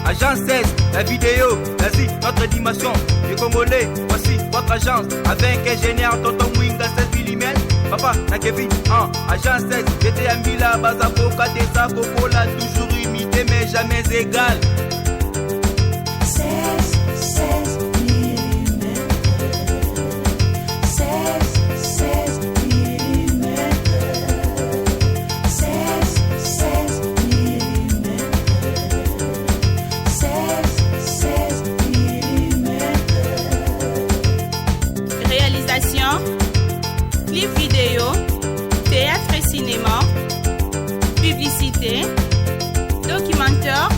Agence 16, la vidéo, vas-y, notre animation. Les Congolais, voici votre agence. Avec ingénieur, tonton Mwinga, 16 mm. Papa, na Kevin, Agence 16, j'étais à Mila, Bazako, Kadesa, Kokola, toujours imité, mais jamais égal. 16 mm. 16 mm. 16 mm. 16 mm. Réalisation, clip vidéo, théâtre et cinéma, publicité, documentaire,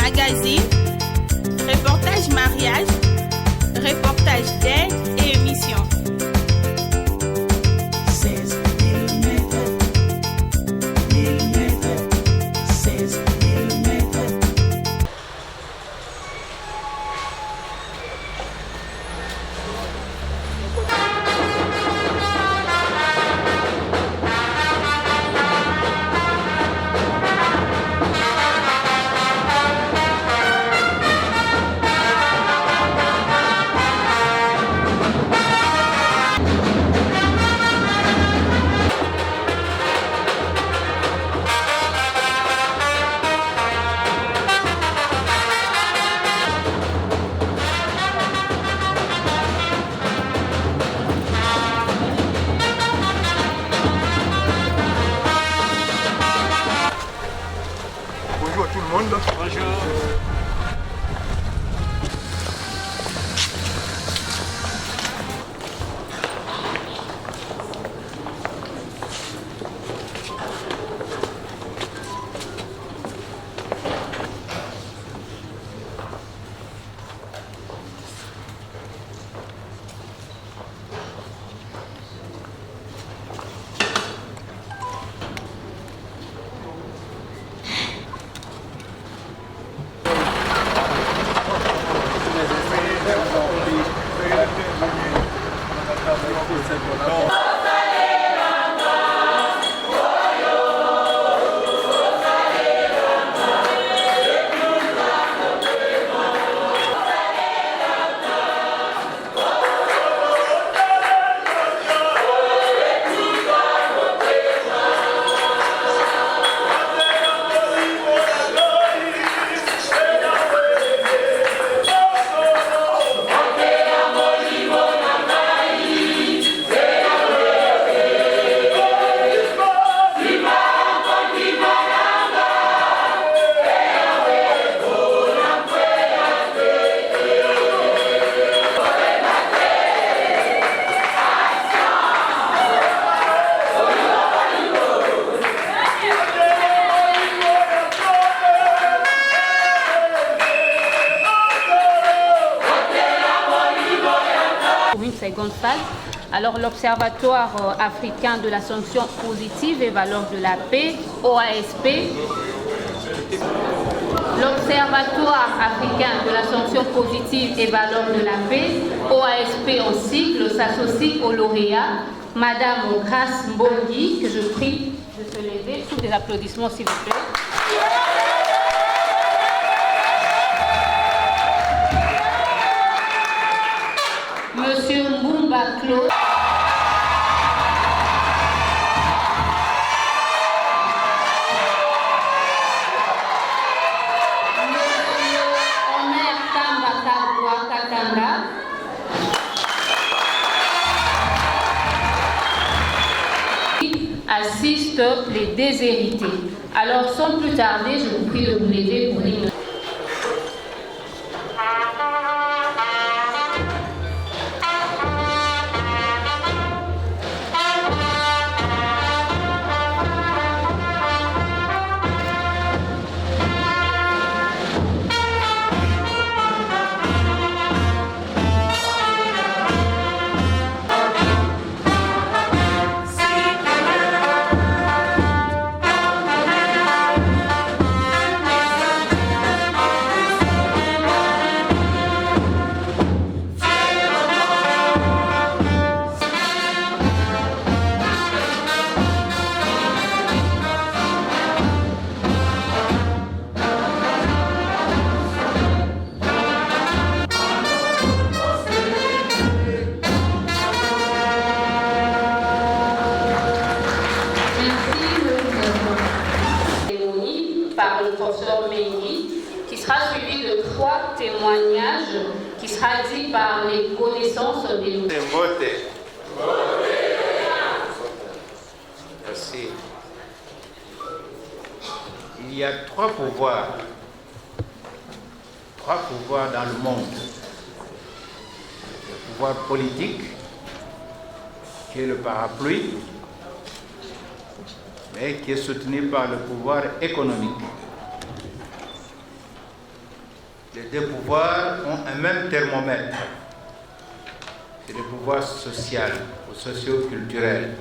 magazine, reportage mariage, reportage d'aide et émission. 16 mm. 16 mm. Bonjour à tout le monde. Bonjour. Une seconde phase. Alors l'Observatoire africain de la sanction positive et valeurs de la paix, OASP. L'Observatoire africain de la sanction positive et valeurs de la paix, OASP en sigle, s'associe au lauréat, Madame Grace Mbongi, que je prie de se lever sous des applaudissements s'il vous plaît. Monsieur Mbumba Claude. Monsieur Omer Kamba Kagwa Katanga. Assiste les déshérités. Alors sans plus tarder, je vous prie de vous lever pour l'hymne. cérémonie qui sera suivie de 3 témoignages qui sera dit par les connaissances des Merci. Il y a 3 pouvoirs dans le monde. Le pouvoir politique, qui est le parapluie, mais qui est soutenu par le pouvoir économique. Les 2 pouvoirs ont un même thermomètre. C'est le pouvoir social ou socio-culturel.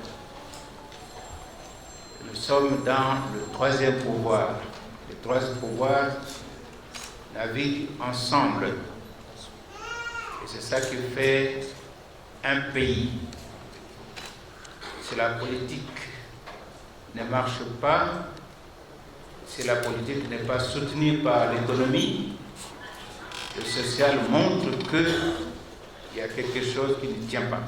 Nous sommes dans le 3e pouvoir. Les 3 pouvoirs naviguent ensemble. Et c'est ça qui fait un pays. Si la politique ne marche pas, si la politique n'est pas soutenue par l'économie, le social montre qu'il y a quelque chose qui ne tient pas.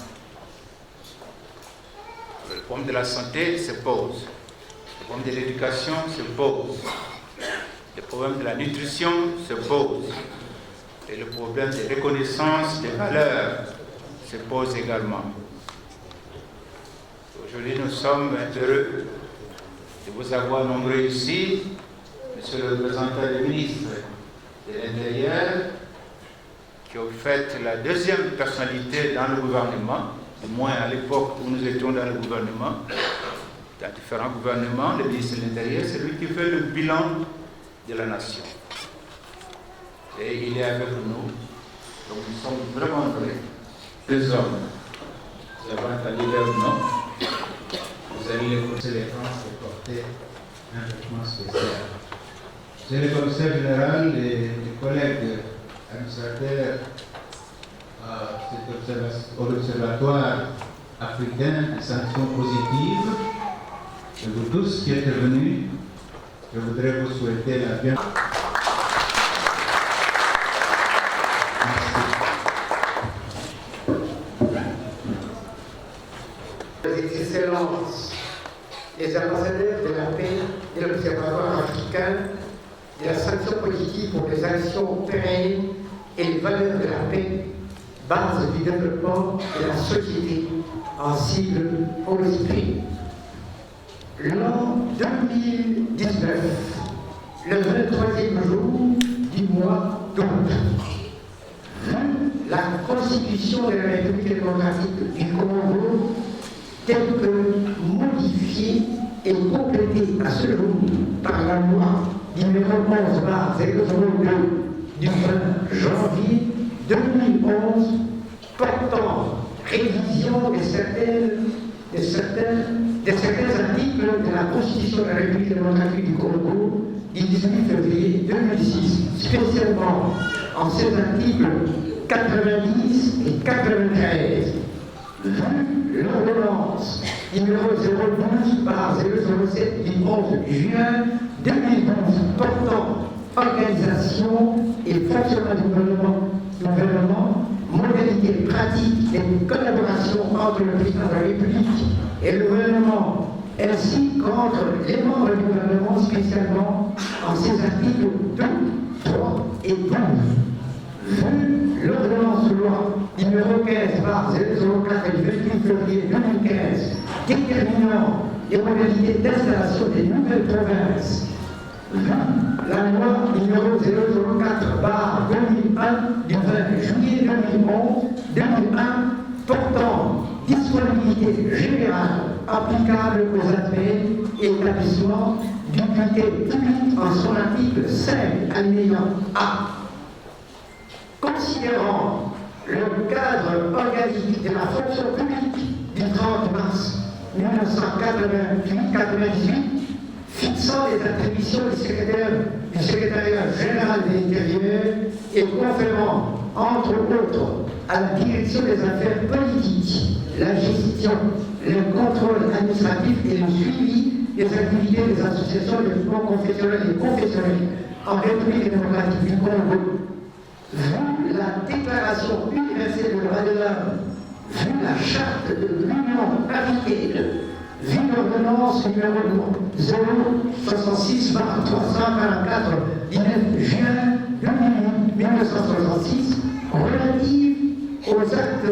Le problème de la santé se pose. Le problème de l'éducation se pose. Le problème de la nutrition se pose. Et le problème de reconnaissance des valeurs se pose également. Aujourd'hui, nous sommes heureux de vous avoir nombreux ici, Monsieur le représentant du ministre de l'Intérieur, qui ont fait la 2e personnalité dans le gouvernement, du moins à l'époque où nous étions dans le gouvernement, dans différents gouvernements, le ministre de l'Intérieur, c'est lui qui fait le bilan de la nation. Et il est avec nous, donc nous sommes vraiment heureux. 2 hommes, vous avez entendu leur nom, vous allez écouter les France et porter un traitement spécial. C'est le commissaire général des collègues administrateurs au l'Observatoire africain des sanctions positives. Et vous tous qui êtes venus, je voudrais vous souhaiter la bienvenue. Les excellences, les ambassadeurs de la paix de l'Observatoire africain, de la sanction politique pour les actions pérennes et les valeurs de la paix, base du développement de la société en sigle OSP. L'an 2019, le 23e jour du mois d'août, la Constitution de la République démocratique du Congo, telle que modifiée et complétée à ce jour par la loi numéro 11/002 du 20 janvier 2011 portant révision de certains articles de la Constitution de la République démocratique du Congo du 18 février 2006, spécialement en ces articles 90 et 93. L'ordonnance numéro 012/007 du 11 juin 2012 portant organisation et fonctionnement du gouvernement, modalités pratiques et collaboration entre le président de la République et le gouvernement, ainsi qu'entre les membres du gouvernement, spécialement en ces articles 2, 3 et 12. L'ordonnance de loi numéro 15/004 du 28 février 2015 déterminant les modalités d'installation des nouvelles provinces. La loi numéro 004/2001 du 20 juillet 2001 portant disponibilité générale applicable aux affaires et établissements d'utilité publique en son article 5 alinéa A. Considérant le cadre organique de la fonction publique du 30 mars 1998, fixant les attributions du secrétariat général de l'Intérieur et conférant, entre autres, à la direction des affaires politiques, la gestion, le contrôle administratif et le suivi des activités des associations de mouvements confessionnels et confessionnels en République démocratique du Congo. Vu la Déclaration universelle des droits de l'homme, vu la Charte de l'Union africaine, vu l'ordonnance numéro 066/344 du 9 juin 1966 relative aux actes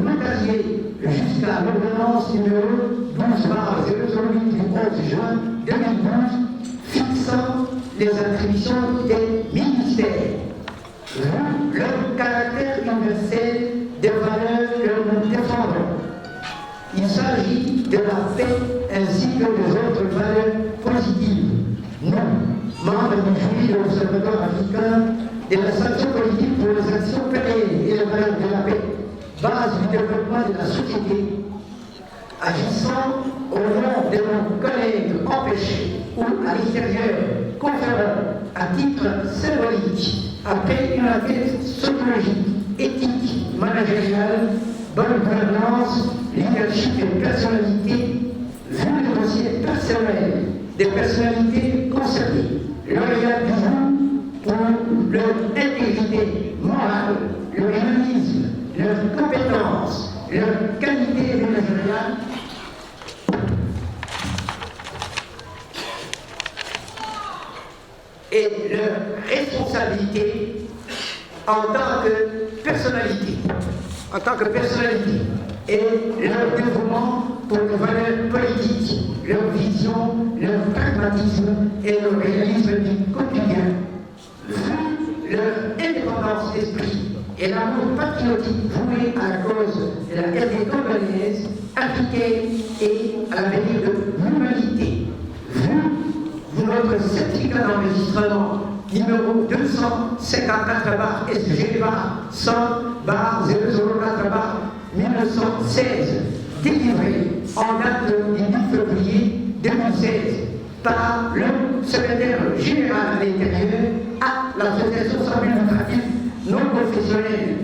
notariés jusqu'à l'ordonnance numéro 12/008 du 11 juin 2012 fixant les attributions des ministères. Le caractère universel des valeurs que nous défendons. Il s'agit de la paix ainsi que des autres valeurs positives. Nous, membres du jury de l'Observatoire africain de la sanction politique pour les actions pérennes et les valeurs de la paix, base du développement de la société, agissant au nom de nos collègues empêchés ou à l'extérieur, conférant à titre symbolique, après une enquête sociologique, éthique, managériale, bonne gouvernance, leadership et personnalité, vu le dossier personnel des personnalités concernées, lauréat du jour pour leur intégrité morale, leur humanisme, leur compétence, leur qualité managériale, et leur responsabilité en tant que personnalité, et leur dévouement pour les valeurs politiques, leur vision, leur pragmatisme et leur réalisme du quotidien, vu leur indépendance d'esprit et l'amour patriotique voué à la cause de la RD congolaise, africaine et à l'avenir de l'humanité, vu notre certificat d'enregistrement numéro 254/SG/100/004/1916, délivré en date du 8 février 2016 par le secrétaire général à l'intérieur à l'association sans but lucratif non professionnelle,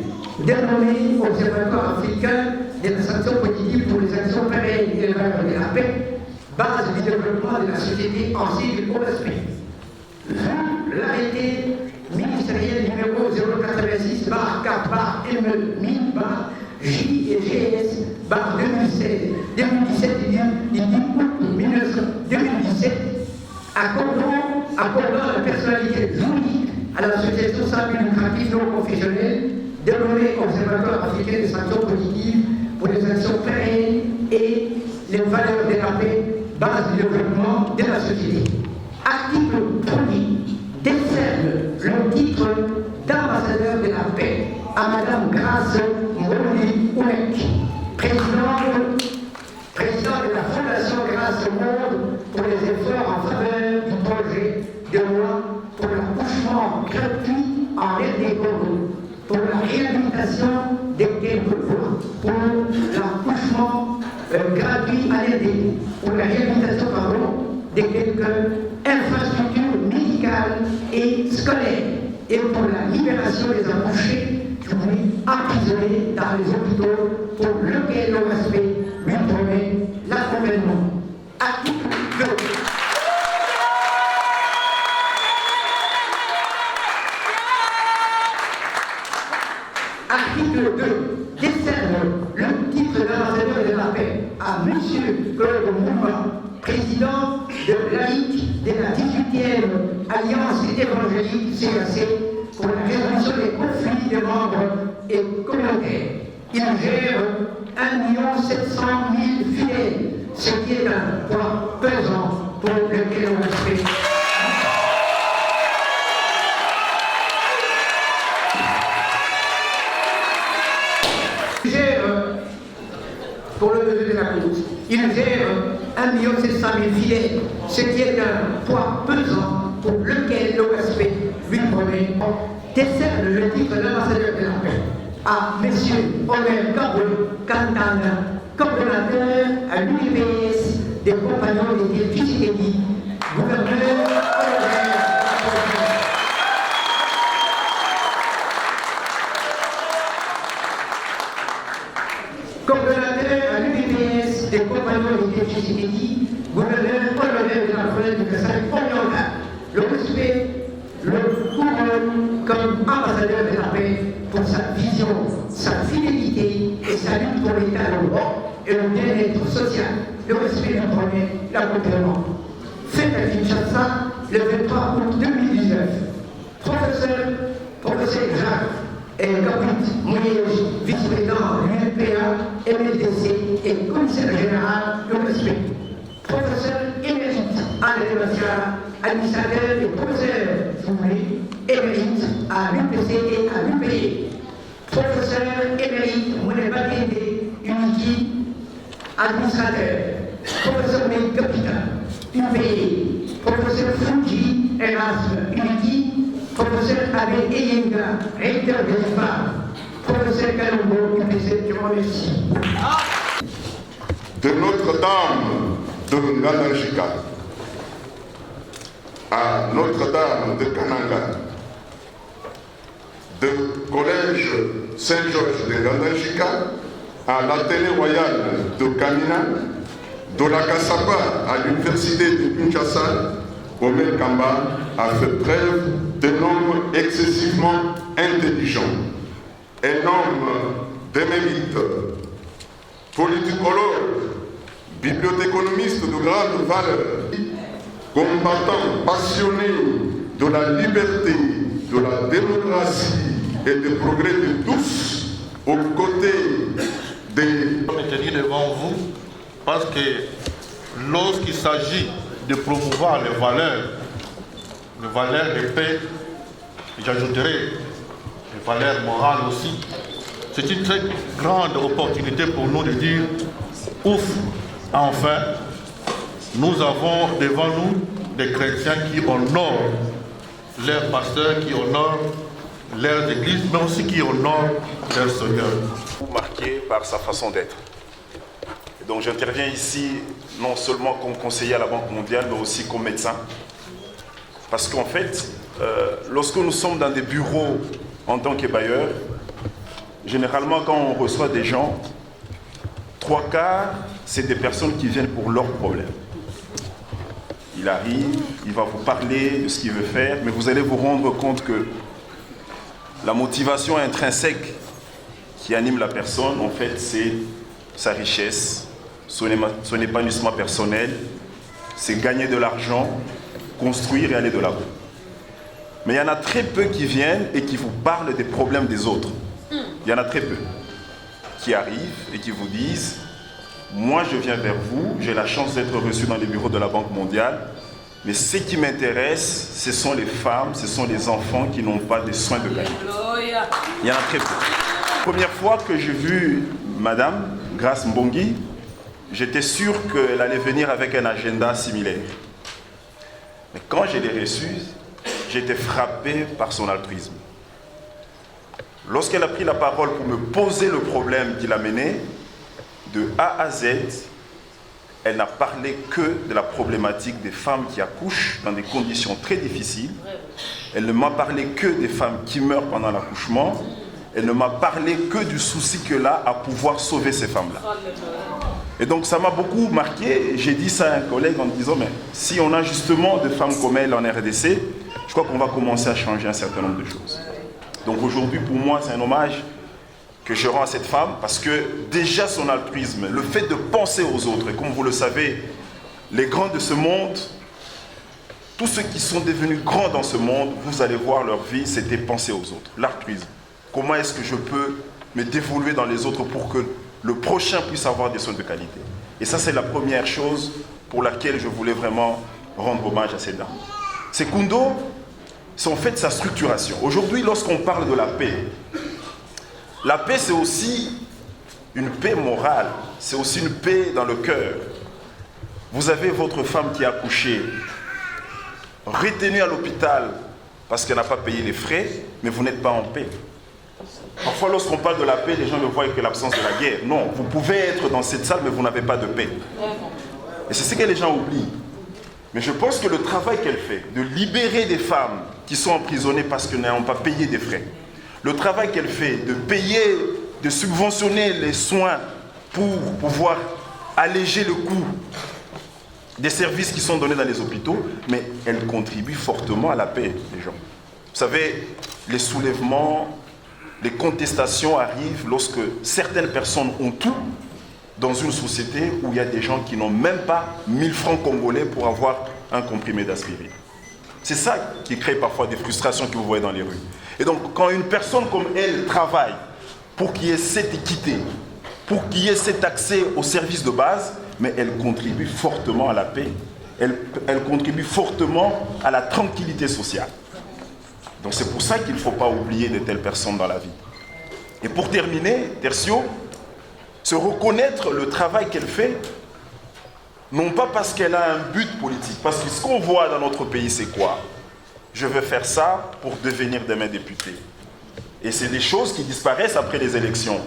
dénommée Observatoire africain de la sanction positive pour les actions pérennes et les valeurs de la paix, base du développement de la société en sigle au respect. L'arrêté ministériel numéro 086/4/ME/MIN/J&GS/2017 du 10 août 2017 accordant la personnalité juridique à l'association sans but lucratif non professionnelle dénommée Observatoire africain des sanctions positives pour les actions pérennes et les valeurs de la paix, base du développement de la société. Article 1er décerne le titre d'ambassadeur de la paix à Madame Grace Mbonyi-Ouek, présidente de la Fondation Grâce au Monde pour les efforts en faveur du projet de loi pour l'accouchement gratuit en RD Congo, pour la réhabilitation des quelques pour l'accouchement gratuit en RD, pour la réhabilitation de quelques infrastructures médicales et scolaires et pour la libération des accouchés emprisonnés dans les hôpitaux pour lequel l'OSP lui promet l'accompagnement. Article 2. Article 2 décerne le titre d'ambassadeur de la paix à M. Claude Mouma, président de l'AIC de la 18e Alliance évangélique CAC pour la résolution des conflits des membres et communautaires. Il gère 1 700 000 fidèles, ce qui est un poids pesant pour lequel on respecte. Pour le neveu de la cause, il gère 1 700 000 fidèles, ce qui est un poids pesant pour lequel l'OSP lui promet décerne le titre d'ambassadeur de la paix à M. Omer Kabwe Kantana, coordonnateur à l'UPS des compagnons des Tshisekedi, gouverneur honoraire. Coordonnateur à l'UPS des compagnons des Tshisekedi, gouverneur honoraire de la province du Kasaï oriental. Le respect le couronne comme ambassadeur de la paix pour sa vision, sa fidélité et sa lutte pour l'état de droit et le bien-être social, le respect du premier, l'accompagnement. Fait à Kinshasa le 23 août 2019. Professeur Jacques Gabrit Mouyej, vice-président l'UNPA, MLDC et commissaire général du respect. Professeur émérite André Massia, administrateur et professeur Foulé, émérite à l'UPC et à l'UPI. Professeur émérite Mouné Bakende, Uniki, administrateur. Professeur Meïd Kapita, UPI. Professeur Fuji, Erasme, Uniki. Professeur Abbé Eyenga, recteur de l'IFA. Professeur Kalombo, UPC, je vous remercie. De Notre-Dame de Ngananjika à Notre-Dame de Kananga, de Collège Saint-Georges de Ngananjika à l'Athénée Royal de Kamina, de la Kassapa à l'Université de Kinshasa, Omer Kamba a fait preuve d'un homme excessivement intelligent, un homme d'émérite, politicologue, bibliothéconomiste de grande valeur, combattant passionné de la liberté, de la démocratie et du progrès de tous, aux côtés des... Je vais me tenir devant vous parce que lorsqu'il s'agit de promouvoir les valeurs de paix, j'ajouterai les valeurs morales aussi, c'est une très grande opportunité pour nous de dire ouf, enfin, nous avons devant nous des chrétiens qui honorent leurs pasteurs, qui honorent leurs églises, mais aussi qui honorent leur Seigneur. Marqué par sa façon d'être. Donc j'interviens ici non seulement comme conseiller à la Banque mondiale, mais aussi comme médecin. Parce qu'en fait, lorsque nous sommes dans des bureaux en tant que bailleurs, généralement quand on reçoit des gens, 3/4, c'est des personnes qui viennent pour leurs problèmes. Il arrive, il va vous parler de ce qu'il veut faire, mais vous allez vous rendre compte que la motivation intrinsèque qui anime la personne, en fait, c'est sa richesse, son épanouissement personnel, c'est gagner de l'argent, construire et aller de l'avant. Mais il y en a très peu qui viennent et qui vous parlent des problèmes des autres. Il y en a très peu qui arrivent et qui vous disent « Moi, je viens vers vous, j'ai la chance d'être reçu dans les bureaux de la Banque mondiale, mais ce qui m'intéresse, ce sont les femmes, ce sont les enfants qui n'ont pas de soins de qualité. » Il y en a très peu. La première fois que j'ai vu Madame Grace Mbongi, j'étais sûr qu'elle allait venir avec un agenda similaire. Mais quand je l'ai reçue, j'ai été frappé par son altruisme. Lorsqu'elle a pris la parole pour me poser le problème qui l'a mené, de A à Z, elle n'a parlé que de la problématique des femmes qui accouchent dans des conditions très difficiles. Elle ne m'a parlé que des femmes qui meurent pendant l'accouchement. Elle ne m'a parlé que du souci qu'elle a à pouvoir sauver ces femmes-là. Et donc ça m'a beaucoup marqué. J'ai dit ça à un collègue en disant, mais si on a justement des femmes comme elle en RDC, je crois qu'on va commencer à changer un certain nombre de choses. Donc aujourd'hui, pour moi, c'est un hommage que je rends à cette femme parce que déjà son altruisme, le fait de penser aux autres, et comme vous le savez, les grands de ce monde, tous ceux qui sont devenus grands dans ce monde, vous allez voir leur vie, c'était penser aux autres, l'altruisme. Comment est-ce que je peux me dévoluer dans les autres pour que le prochain puisse avoir des soins de qualité? Et ça, c'est la première chose pour laquelle je voulais vraiment rendre hommage à cette dame. Sekundo, c'est en fait sa structuration. Aujourd'hui, lorsqu'on parle de la paix, c'est aussi une paix morale, c'est aussi une paix dans le cœur. Vous avez votre femme qui a accouché, retenue à l'hôpital parce qu'elle n'a pas payé les frais, mais vous n'êtes pas en paix. Parfois, lorsqu'on parle de la paix, les gens ne voient que l'absence de la guerre. Non, vous pouvez être dans cette salle, mais vous n'avez pas de paix. Et c'est ce que les gens oublient. Mais je pense que le travail qu'elle fait, de libérer des femmes qui sont emprisonnées parce qu'elles n'ont pas payé des frais, le travail qu'elle fait de payer, de subventionner les soins pour pouvoir alléger le coût des services qui sont donnés dans les hôpitaux, mais elle contribue fortement à la paix des gens. Vous savez, les soulèvements, les contestations arrivent lorsque certaines personnes ont tout, dans une société où il y a des gens qui n'ont même pas 1000 francs congolais pour avoir un comprimé d'aspirine. C'est ça qui crée parfois des frustrations que vous voyez dans les rues. Et donc, quand une personne comme elle travaille pour qu'il y ait cette équité, pour qu'il y ait cet accès aux services de base, mais elle contribue fortement à la paix. Elle contribue fortement à la tranquillité sociale. Donc c'est pour ça qu'il ne faut pas oublier de telles personnes dans la vie. Et pour terminer, Tertio, se reconnaître le travail qu'elle fait, non pas parce qu'elle a un but politique, parce que ce qu'on voit dans notre pays, c'est quoi? Je veux faire ça pour devenir demain député. Et c'est des choses qui disparaissent après les élections.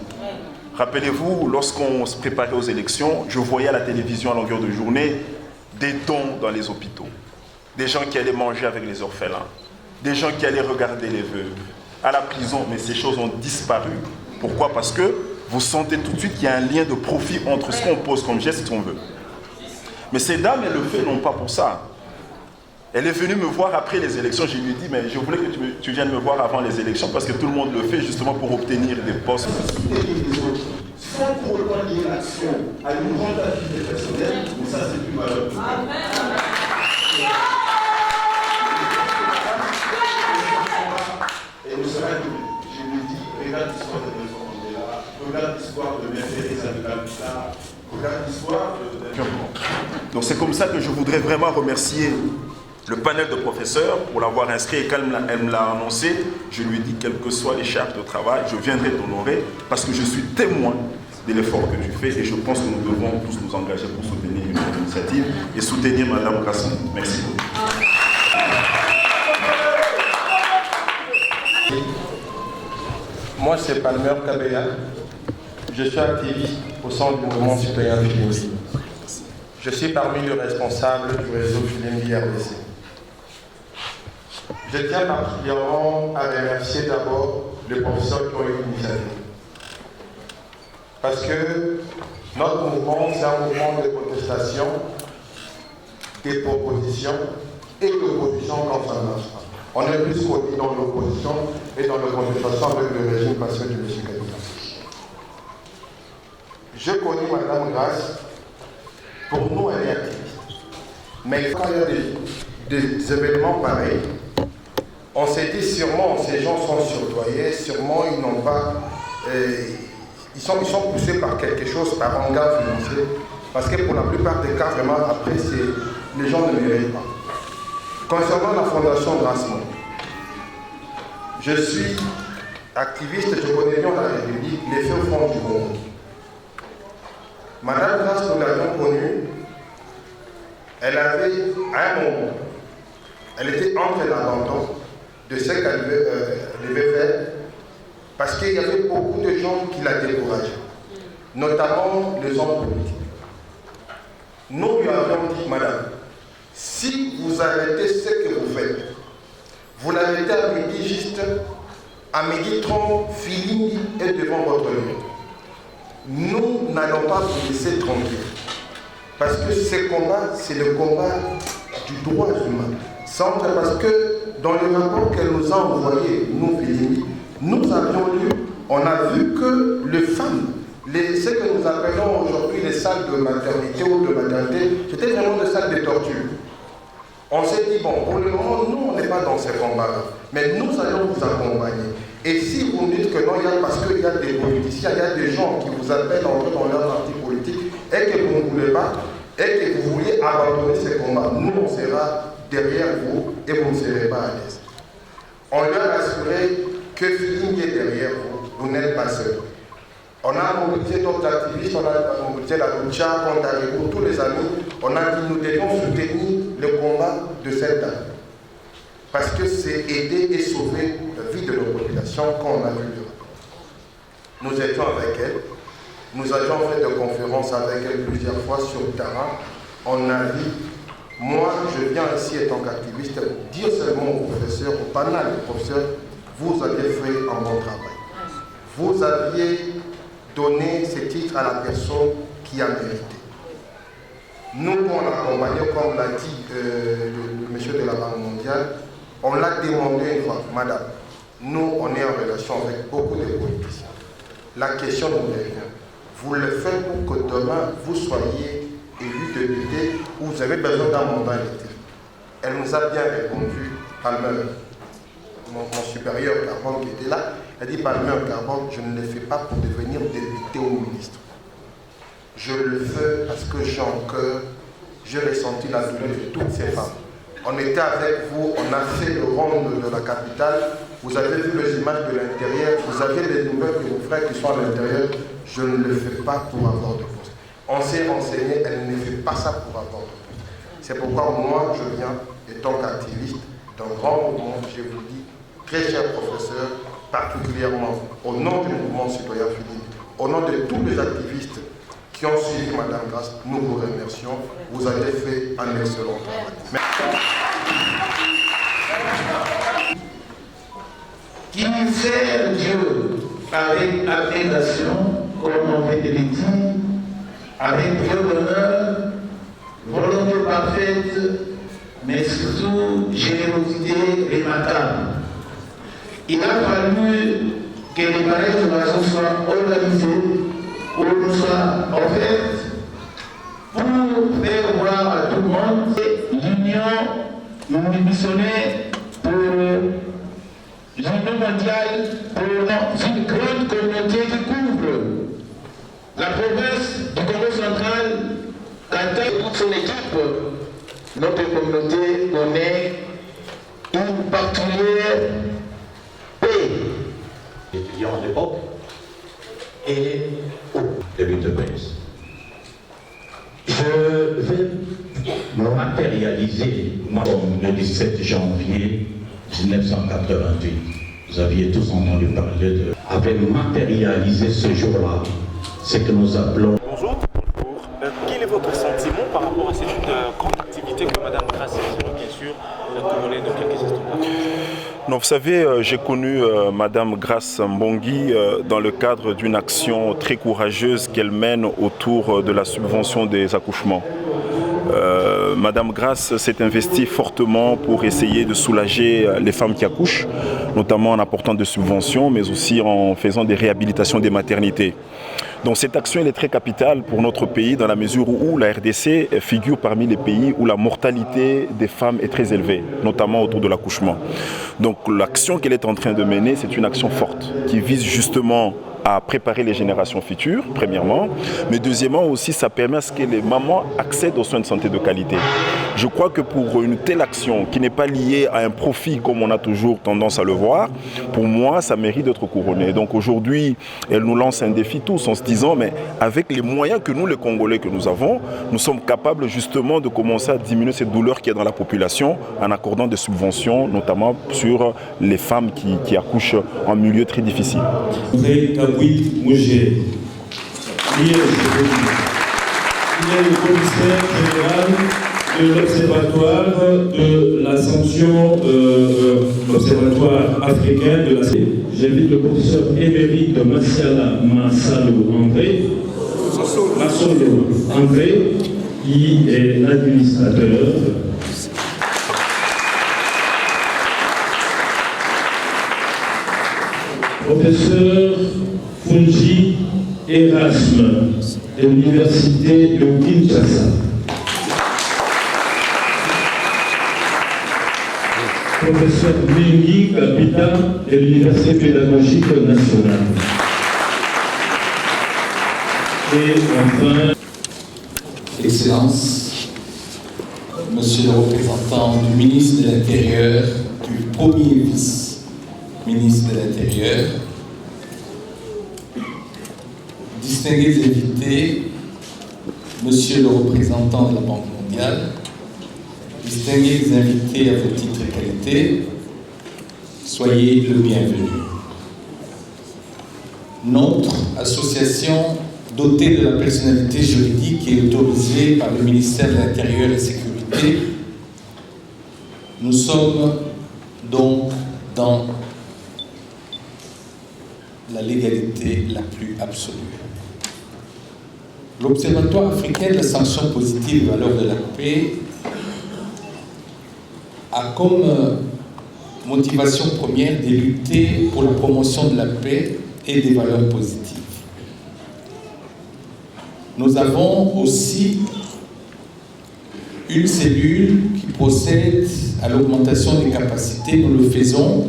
Rappelez-vous, lorsqu'on se préparait aux élections, je voyais à la télévision à longueur de journée des dons dans les hôpitaux, des gens qui allaient manger avec les orphelins, des gens qui allaient regarder les veuves, à la prison, mais ces choses ont disparu. Pourquoi? Parce que vous sentez tout de suite qu'il y a un lien de profit entre ce qu'on pose comme geste et ce qu'on veut. Mais ces dames, elles le font non pas pour ça. Elle est venue me voir après les élections, je lui ai dit, mais je voulais que tu viennes me voir avant les élections parce que tout le monde le fait justement pour obtenir des postes. Sans trop lier l'action à une grande activité personnelle, mais ça c'est plus malheureux. Et nous serons, je lui dis, regarde l'histoire de Nelson Mandela, regarde l'histoire de Mère Teresa de Calcutta, regarde l'histoire de... Donc c'est comme ça que je voudrais vraiment remercier le panel de professeurs pour l'avoir inscrit et quand elle me l'a annoncé, je lui ai dit, quelles que soient les charges de travail, je viendrai t'honorer parce que je suis témoin de l'effort que tu fais et je pense que nous devons tous nous engager pour soutenir une initiative et soutenir Mme Kasson. Merci beaucoup. Moi, c'est Palmer Kabeya. Je suis activiste au sein du mouvement citoyen Filimbi. Je suis parmi les responsables du réseau Filimbi RDC. Je tiens particulièrement à remercier d'abord les professeurs qui ont eu l'initiative. Parce que notre mouvement, c'est un mouvement de protestation, des propositions et d'opposition quand ça ne marche pas. On est plus connu dans l'opposition et dans la contestation avec le régime passé de M. Kabila. Je connais Mme Grace, pour nous elle est activiste. Mais quand il y a des événements pareils, on s'est dit sûrement ces gens sont surdoyés, sûrement ils n'ont pas... Ils sont poussés par quelque chose, par un gars financier, parce que pour la plupart des cas, vraiment, après, les gens ne méritent pas. Concernant la Fondation Grassman, je suis activiste, je connais bien la République, les faits au fond du monde. Madame Grasse, nous l'avions connue, elle avait, à un moment, elle était entre l'abandon de ce qu'elle devait faire, parce qu'il y avait beaucoup de gens qui la décourageaient, notamment les hommes politiques. Nous lui avions dit, madame, si vous arrêtez ce que vous faites, vous l'arrêtez à midi juste, à midi 30, Filimbi est devant votre lieu. Nous n'allons pas vous laisser tranquille. Parce que ce combat, c'est le combat du droit humain. Parce que dans le rapport qu'elle nous a envoyé, nous, Filimbi, nous avions lu, on a vu que les femmes, ce que nous appelons aujourd'hui les salles de maternité ou de maternité, c'était vraiment des salles de torture. On s'est dit, bon, pour le moment, nous, on n'est pas dans ces combats-là, mais nous allons vous accompagner. Et si vous me dites que non, parce qu'il y a des politiciens, il y a des gens qui vous appellent dans leur parti politique et que vous ne voulez pas, et que vous vouliez abandonner ces combats, nous, on sera derrière vous et vous ne serez pas à l'aise. On leur a assuré que Filimbi est derrière vous, vous n'êtes pas seul. On a mobilisé d'autres activistes, on a mobilisé la Lucha, Contarego, tous les amis. On a dit nous devions soutenir le combat de cette dame. Parce que c'est aider et sauver la vie de nos populations quand on a vu le rapport. Nous étions avec elle, nous avions fait des conférences avec elle plusieurs fois sur le terrain. On a dit, moi je viens ici en tant qu'activiste dire seulement aux professeurs, au panel des professeurs, vous aviez fait un bon travail. Vous aviez donné ce titre à la personne qui a mérité. Nous, on l'a accompagné, comme l'a dit le monsieur de la Banque mondiale, on l'a demandé une fois, madame, nous, on est en relation avec beaucoup de politiciens. La question nous revient. Vous le faites pour que demain, vous soyez élu député ou vous avez besoin d'un mandat électif. Elle nous a bien répondu, Palmer, mon supérieur Carbone qui était là, elle dit Palmer Carbone, je ne le fais pas pour devenir député ou ministre. Je le fais parce que j'ai en cœur, j'ai ressenti la douleur de toutes ces femmes. On était avec vous, on a fait le ronde de la capitale, vous avez vu les images de l'intérieur, vous avez des nouvelles que vos frères qui sont à l'intérieur, je ne le fais pas pour avoir de poste. On s'est renseigné, elle ne fait pas ça pour avoir de poste. C'est pourquoi moi, je viens, étant qu'activiste d'un grand mouvement, je vous dis, très cher professeur, particulièrement au nom du mouvement citoyen Philippe, au nom de tous les activistes qui ont suivi Madame Grasse, nous vous remercions. Vous avez fait un excellent travail. Merci. Qui sert Dieu avec abnégation, comme on vient de le dire, avec preuve d'honneur, volonté parfaite, mais surtout générosité remarquable. Il a fallu que les mariages de la soient organisés, où nous soient offertes, pour faire voir à tout le monde l'union missionnaire pour l'Union mondiale pour une grande communauté qui couvre la province du Congo central, Qatar et toute son équipe. Notre communauté connaît une particulière paix. Étudiants à l'époque et au début de presse. Je vais me matérialiser le 17 janvier 1988. Vous aviez tous entendu parler de... Avait matérialisé ce jour-là, ce que nous appelons... Bonjour. Quel est votre sentiment par rapport à cette grande activité que Mme Grasse est, bien sûr, que vous allez dans quelques instants? Non, vous savez, j'ai connu Madame Grace Mbongi dans le cadre d'une action très courageuse qu'elle mène autour de la subvention des accouchements. Madame Grace s'est investie fortement pour essayer de soulager les femmes qui accouchent, notamment en apportant des subventions, mais aussi en faisant des réhabilitations des maternités. Donc cette action elle est très capitale pour notre pays dans la mesure où la RDC figure parmi les pays où la mortalité des femmes est très élevée, notamment autour de l'accouchement. Donc l'action qu'elle est en train de mener, c'est une action forte qui vise justement à préparer les générations futures, premièrement, mais deuxièmement aussi ça permet à ce que les mamans accèdent aux soins de santé de qualité. Je crois que pour une telle action qui n'est pas liée à un profit comme on a toujours tendance à le voir, pour moi ça mérite d'être couronné. Donc aujourd'hui elle nous lance un défi tous en se disant mais avec les moyens que nous les Congolais que nous avons, nous sommes capables justement de commencer à diminuer cette douleur qui est dans la population en accordant des subventions notamment sur les femmes qui accouchent en milieu très difficile. Oui, Mougé. Il est le commissaire général de l'Observatoire de la sanction, l'Observatoire africain de la santé. J'invite le professeur émérite de Massalo André, qui est l'administrateur. Professeur Fungi Erasme de l'Université de Kinshasa. Professeur Mingi Kapita de l'Université pédagogique nationale. Et enfin, Excellences, Monsieur le représentant du ministre de l'Intérieur, du premier vice-ministre de l'Intérieur, distingués invités, Monsieur le représentant de la Banque mondiale, distingués invités à vos titres et qualités, soyez le bienvenu. Notre association dotée de la personnalité juridique et autorisée par le ministère de l'Intérieur et de la Sécurité, nous sommes donc dans la légalité la plus absolue. L'Observatoire africain de la sanction positive et valeurs de la paix a comme motivation première de lutter pour la promotion de la paix et des valeurs positives. Nous avons aussi une cellule qui procède à l'augmentation des capacités. Nous le faisons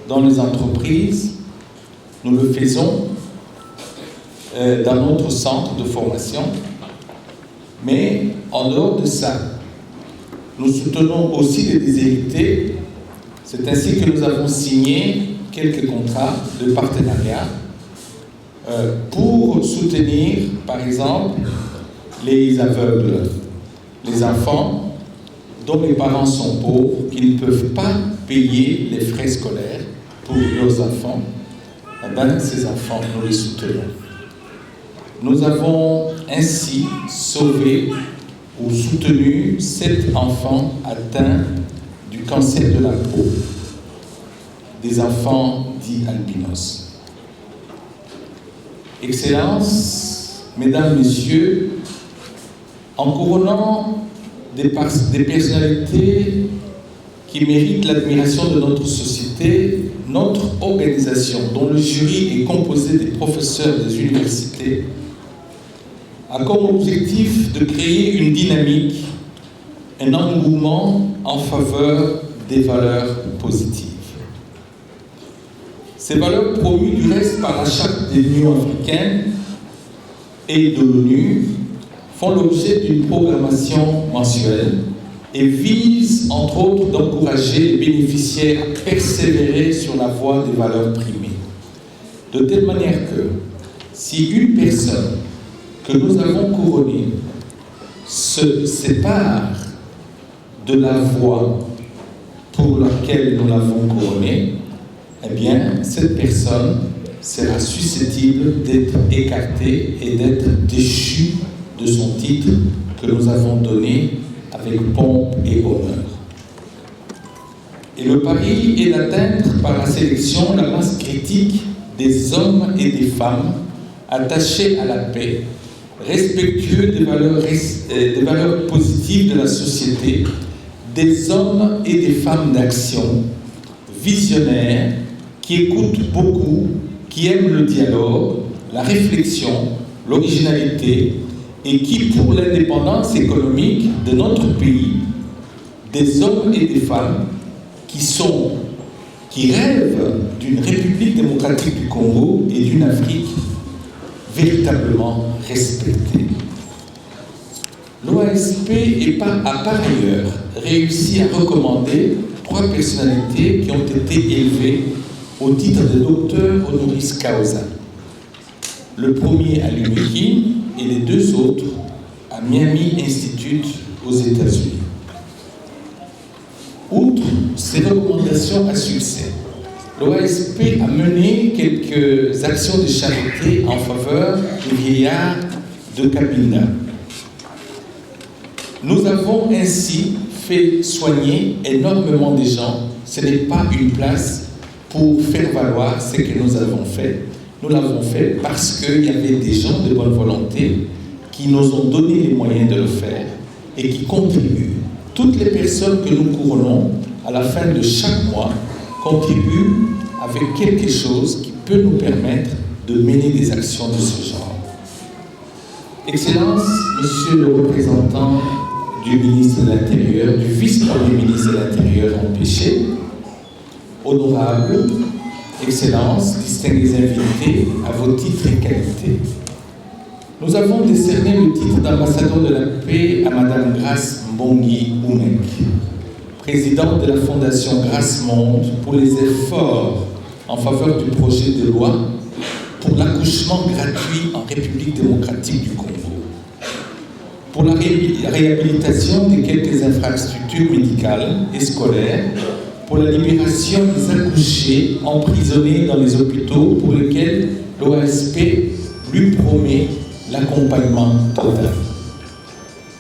dans les entreprises, nous le faisons dans notre centre de formation. Mais en dehors de ça, nous soutenons aussi les déshérités. C'est ainsi que nous avons signé quelques contrats de partenariat pour soutenir, par exemple, les aveugles, les enfants dont les parents sont pauvres, qui ne peuvent pas payer les frais scolaires pour leurs enfants. Eh bien, ces enfants, nous les soutenons. Nous avons ainsi sauvé ou soutenu 7 enfants atteints du cancer de la peau, des enfants dits albinos. Excellences, Mesdames, Messieurs, en couronnant des personnalités qui méritent l'admiration de notre société, notre organisation, dont le jury est composé des professeurs des universités, a comme objectif de créer une dynamique, un engouement en faveur des valeurs positives. Ces valeurs promues du reste par la Charte de l'Union africaine et de l'ONU font l'objet d'une programmation mensuelle et visent entre autres d'encourager les bénéficiaires à persévérer sur la voie des valeurs primées. De telle manière que si une personne que nous avons couronnée se sépare de la voie pour laquelle nous l'avons couronnée, eh bien, cette personne sera susceptible d'être écartée et d'être déchue de son titre que nous avons donné avec pompe et honneur. Et le pari est d'atteindre par la sélection la masse critique des hommes et des femmes attachés à la paix, respectueux des valeurs positives de la société, des hommes et des femmes d'action, visionnaires, qui écoutent beaucoup, qui aiment le dialogue, la réflexion, l'originalité, et qui, pour l'indépendance économique de notre pays, des hommes et des femmes qui rêvent d'une République démocratique du Congo et d'une Afrique véritablement respectée. L'OASP a par ailleurs réussi à recommander 3 personnalités qui ont été élevées au titre de docteur honoris causa. Le premier à l'UMEKI et les 2 autres à Miami Institute aux États-Unis. Outre ces recommandations à succès, l'OASP a mené quelques actions de charité en faveur des vieillards de Cabinda. Nous avons ainsi fait soigner énormément de gens. Ce n'est pas une place pour faire valoir ce que nous avons fait. Nous l'avons fait parce qu'il y avait des gens de bonne volonté qui nous ont donné les moyens de le faire et qui contribuent. Toutes les personnes que nous couronnons à la fin de chaque mois contribuent avec quelque chose qui peut nous permettre de mener des actions de ce genre. Excellence, Monsieur le représentant du ministre de l'Intérieur, du vice-premier ministre de l'Intérieur empêché, honorable, Excellences, distingués invités, à vos titres et qualités. Nous avons décerné le titre d'ambassadeur de la paix à Madame Grace Mbongi Oumek, présidente de la Fondation Grace Monde, pour les efforts en faveur du projet de loi pour l'accouchement gratuit en République démocratique du Congo, pour la réhabilitation de quelques infrastructures médicales et scolaires, pour la libération des accouchés emprisonnés dans les hôpitaux pour lesquels l'OASP lui promet l'accompagnement total.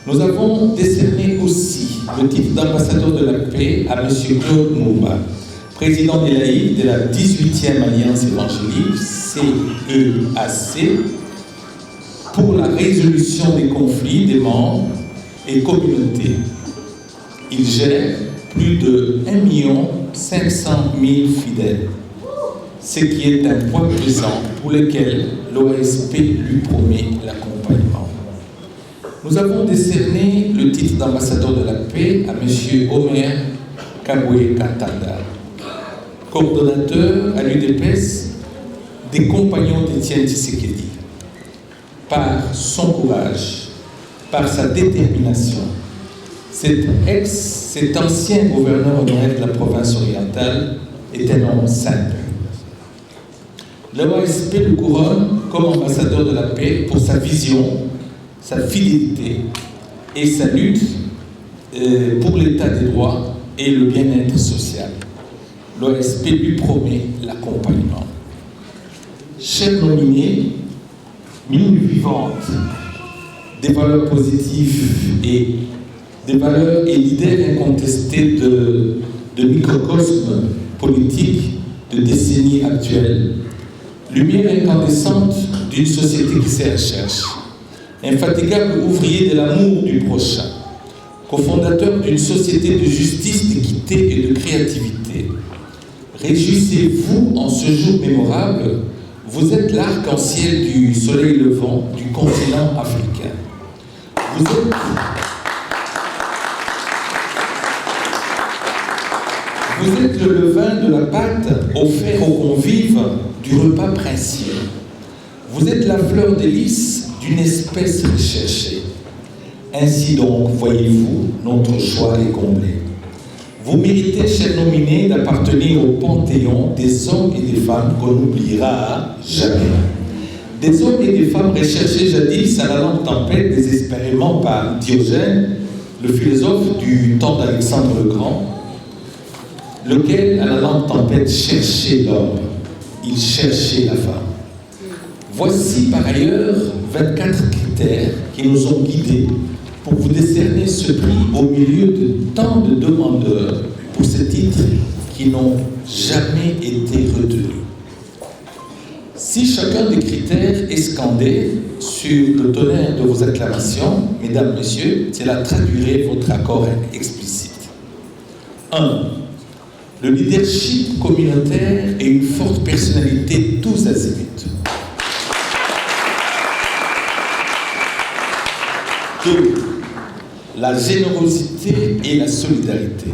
Nous avons décerné aussi le titre d'ambassadeur de la paix à M. Claude Moumba, président des laïcs de la 18e Alliance évangélique, CEAC, pour la résolution des conflits des membres et communautés. Il gère plus de 1 500 000 fidèles, ce qui est un point pesant pour lequel l'OASP lui promet l'accompagnement. d'accompagnement. Nous avons décerné le titre d'ambassadeur de la paix à M. Omer Kabwe Kantanda, coordonnateur à l'UDPS des compagnons d'Étienne Tshisekedi. Par son courage, par sa détermination, cet ancien gouverneur honoraire de la province orientale est un homme simple. L'OASP le couronne comme ambassadeur de la paix pour sa vision, sa fidélité et sa lutte pour l'état des droits et le bien-être social. L'OASP lui promet l'accompagnement. Chers nominés, mine vivante des valeurs positives et des valeurs et leaders incontestés de microcosme politique de décennies actuelles, lumière incandescente d'une société qui se recherche, infatigable ouvrier de l'amour du prochain, cofondateur d'une société de justice, d'équité et de créativité. Réjouissez-vous en ce jour mémorable, vous êtes l'arc-en-ciel du soleil levant du continent africain. Vous êtes le levain de la pâte offert aux convives du repas princier. Vous êtes la fleur de lys d'une espèce recherchée. Ainsi donc, voyez-vous, notre choix est comblé. Vous méritez, chers nominés, d'appartenir au panthéon des hommes et des femmes qu'on n'oubliera jamais. Des hommes et des femmes recherchés jadis à la longue tempête désespérément par Diogène, le philosophe du temps d'Alexandre le Grand, lequel, à la longue tempête, cherchait l'homme, il cherchait la femme. Voici par ailleurs 24 critères qui nous ont guidés pour vous décerner ce prix au milieu de tant de demandeurs pour ce titre qui n'ont jamais été retenus. Si chacun des critères est scandé sur le tonnerre de vos acclamations, mesdames, messieurs, cela traduirait votre accord explicite. 1. Le leadership communautaire et une forte personnalité tous azimuts. 2. La générosité et la solidarité.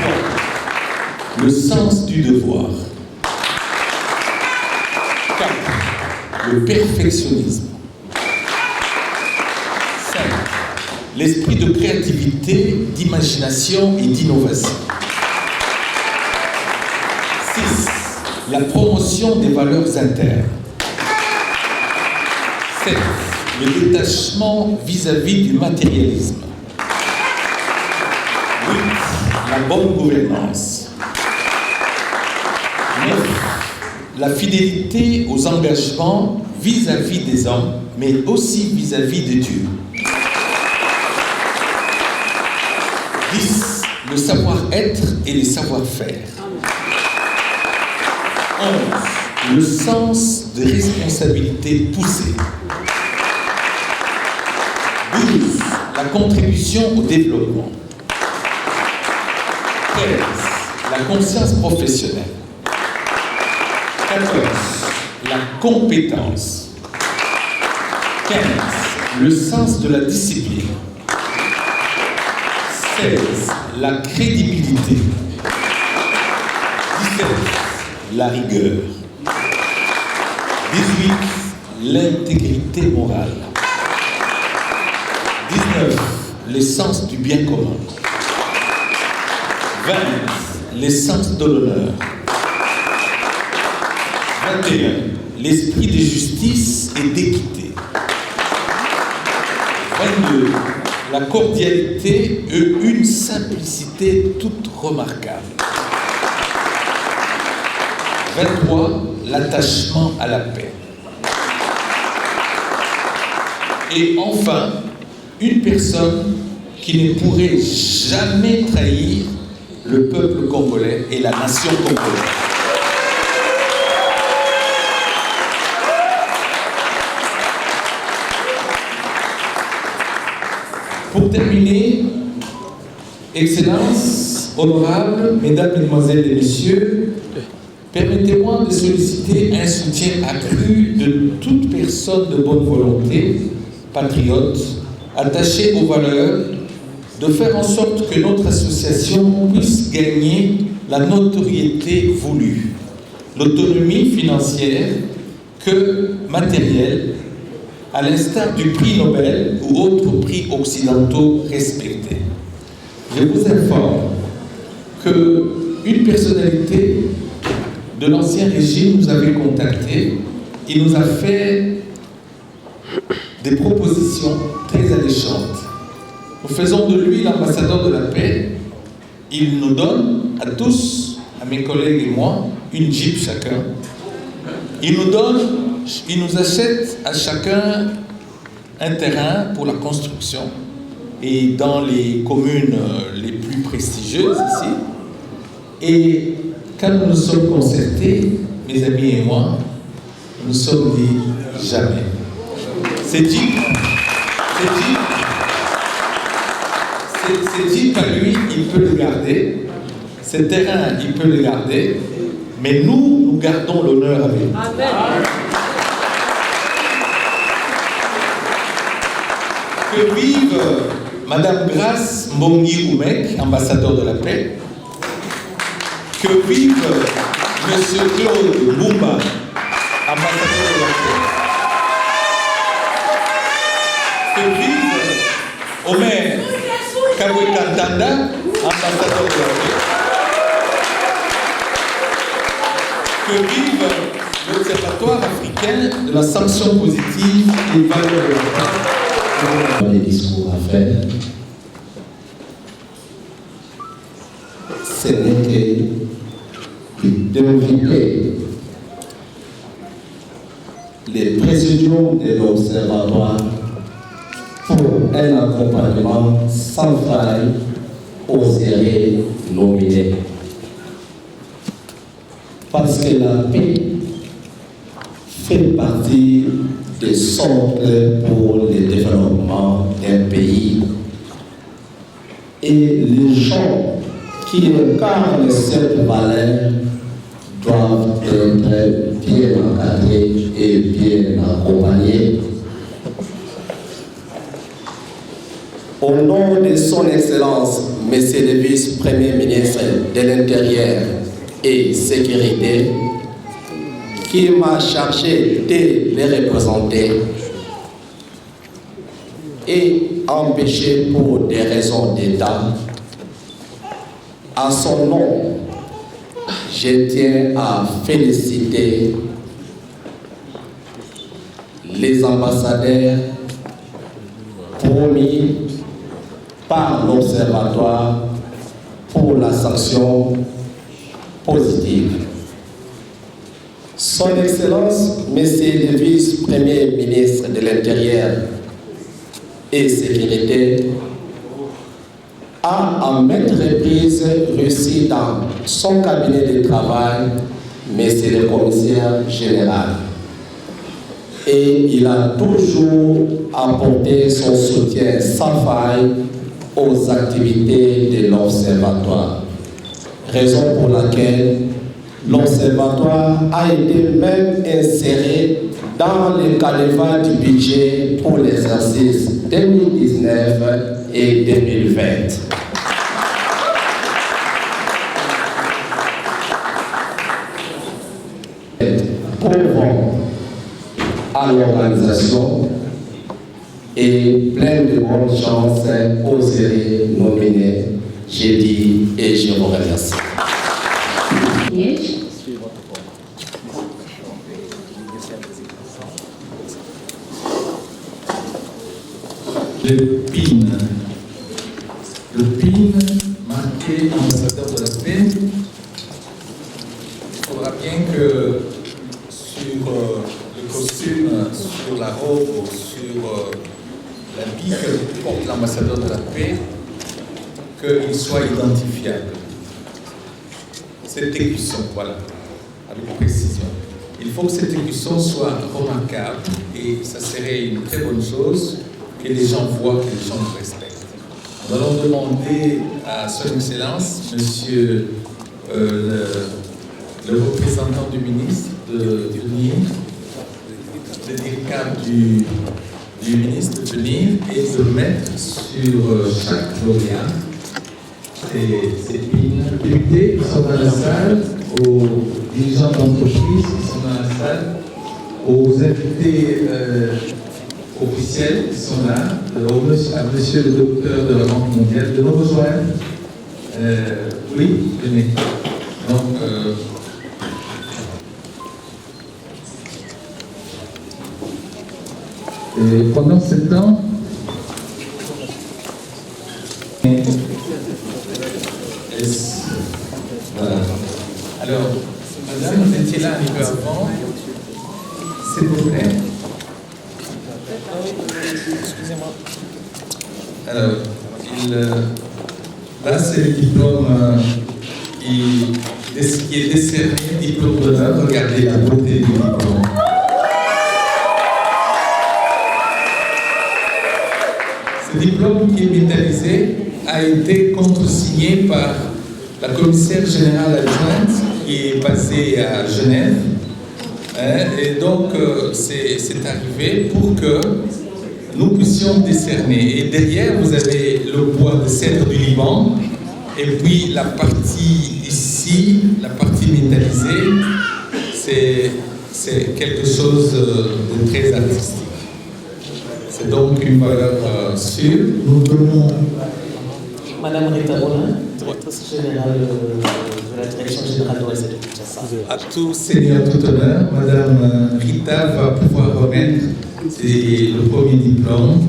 3. Le sens du devoir. 4. Le perfectionnisme. 5. L'esprit de créativité, d'imagination et d'innovation. 6. La promotion des valeurs internes. 7. Le détachement vis-à-vis du matérialisme. 8. La bonne gouvernance. 9. La fidélité aux engagements vis-à-vis des hommes, mais aussi vis-à-vis de Dieu. 10. Le savoir-être et les savoir-faire. 11. Le sens de responsabilité poussée. 12. La contribution au développement. 13. La conscience professionnelle. 14. La compétence. 15. Le sens de la discipline. 16. La crédibilité. 17. La rigueur. 18. L'intégrité morale. 19. L'essence du bien commun. 20. L'essence de l'honneur. 21. L'esprit de justice et d'équité. 22. La cordialité et une simplicité toute remarquable. 23. L'attachement à la paix. Et enfin, une personne qui ne pourrait jamais trahir le peuple congolais et la nation congolaise. Pour terminer, Excellences, honorables, Mesdames, Mesdemoiselles et Messieurs, permettez-moi de solliciter un soutien accru de toute personne de bonne volonté, patriote, attachée aux valeurs, de faire en sorte que notre association puisse gagner la notoriété voulue, l'autonomie financière que matérielle, à l'instar du prix Nobel ou autres prix occidentaux respectés. Je vous informe qu'une personnalité de l'ancien régime nous avait contactés. Il nous a fait des propositions très alléchantes. Nous faisons de lui l'ambassadeur de la paix. Il nous donne à tous, à mes collègues et moi, une Jeep chacun. Il nous achète à chacun un terrain pour la construction. Et dans les communes les plus prestigieuses ici. Et quand nous nous sommes concertés, mes amis et moi, nous nous sommes dit jamais. C'est Jeep à lui, il peut le garder. Ce terrain, il peut le garder. Mais nous gardons l'honneur avec lui. Amen. Que vive Madame Grace Mbongi Oumek, ambassadeur de la paix. Que vive Monsieur Claude Boumba, ambassadeur de la paix. Que vive Omer Kawekantanda, ambassadeur de la paix. Que vive l'Observatoire africain de la sanction positive et valeurs de la paix. Des discours à faire, ce n'est que d'inviter les présidiums de l'Observatoire pour un accompagnement sans faille aux erreurs nominés. Parce que la paix fait partie des socles pour le développement d'un pays. Et les gens qui incarnent cette valeur doivent être bien encadrés et bien accompagnés. Au nom de son Excellence, Monsieur le Vice-Premier ministre de l'Intérieur et Sécurité, qui m'a chargé de les représenter et empêché pour des raisons d'État. À son nom, je tiens à féliciter les ambassadeurs promis par l'Observatoire pour la sanction positive. Son Excellence, Monsieur le Vice-Premier ministre de l'Intérieur et Sécurité, a à maintes reprises reçu dans son cabinet de travail Monsieur le Commissaire général. Et il a toujours apporté son soutien sans faille aux activités de l'Observatoire. Raison pour laquelle l'Observatoire a été même inséré dans le canevas du budget pour l'exercice 2019 et 2020. Prouvons à l'organisation et plein de bonnes chances aux séries nominées. J'ai dit et je vous remercie. Le PIN marqué ambassadeur de la paix. Il faudra bien que sur le costume, sur la robe ou sur l'habit que porte l'ambassadeur de la paix, qu'il soit identifiable. Cette écusson, voilà, avec précision. Il faut que cette écusson soit remarquable et ça serait une très bonne chose que les gens voient, que les gens nous respectent. Nous allons demander à Son Excellence, Monsieur le représentant du ministre de venir, le délégat du ministre de venir et de mettre sur chaque lauréat ces pins. Les députés qui sont dans la salle, aux dirigeants d'entreprise qui sont dans la salle, aux invités officiels qui sont là, à monsieur le docteur de la Banque mondiale, de nous rejoindre. Oui, venez. Donc, et pendant ce temps, voilà. Alors, madame, vous étiez là un peu avant, s'il vous plaît. Excusez-moi. Alors, là, c'est le diplôme qui est décerné, diplôme d'honneur. Regardez la beauté du diplôme. Ce diplôme qui est métallisé a été contresigné par la commissaire générale adjointe qui est basée à Genève. Et donc, c'est arrivé pour que nous puissions décerner. Et derrière, vous avez le bois de cèdre du Liban. Et puis, la partie ici, la partie métallisée, c'est quelque chose de très artistique. C'est donc une valeur sûre. Nous donnons... Madame Rita Rollin, directrice générale de la Direction générale de l'OSD de Kinshasa. À tout seigneur, tout honneur, Madame Rita va pouvoir remettre le premier diplôme